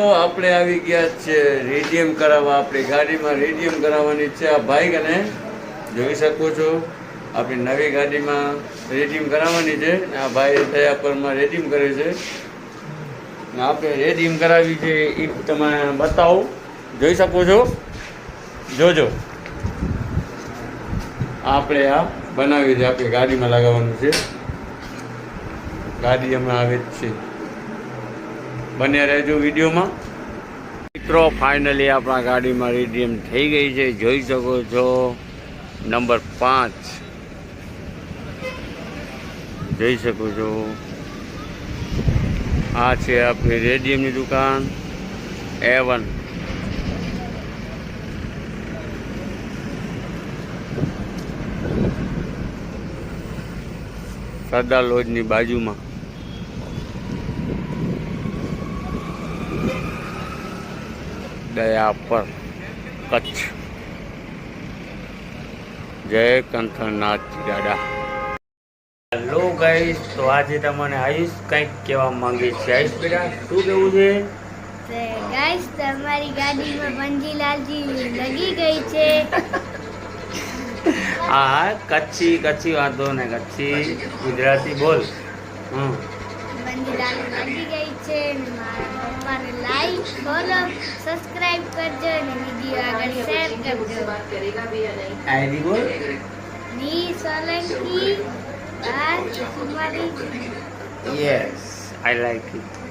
તો આપણે આવી ગયા છે રેડિયમ કરાવવા. આપણી ગાડીમાં રેડિયમ કરાવવાની છે. આ ભાઈ અને જોઈ શકો છો આપણી નવી ગાડીમાં રેડિયમ કરાવવાની છે. આ ભાઈ થયા પરમાં રેડિયમ કરે છે. આપણે રેડિયમ કરાવી છે એ તમે બતાવો. જોઈ શકો છો, જોજો. આપણે આ બનાવી છે, આપણી ગાડીમાં લગાવવાનું છે. ગાડી હમણાં આવે જ છે. બન્યા રહેજો વિડીયોમાં. મિત્રો ફાઇનલી આપણા ગાડીમાં રેડિયમ થઈ ગઈ છે. જોઈ શકો છો નંબર 5 જોઈ શકો છો. આ છે આપણી રેડિયમની દુકાન A1. સરદાર લોજની બાજુમાં. દયાપર કચ્છ. જય કંથનાથ દાદા. હેલો ગાઈસ, તો આજે તમને આયુષ કંઈક કહેવા માંગે છે. આયુષ બેટા શું કહેવું છે? ગાઈસ તમારી ગાડીમાં બંજીલાલજી લગી ગઈ છે. હા, કચ્છી વાંધો ને, કચ્છી ગુજરાતી બોલ. બંજીલાલ લગી ગઈ છે. મારા પપ્પાને લાઈક ફોલો સબસ્ક્રાઇબ કરજો અને વિડિયો આગળ શેર કરજો. આઈડી બોલ. D Solanki bar Kumari. Yes, I like it.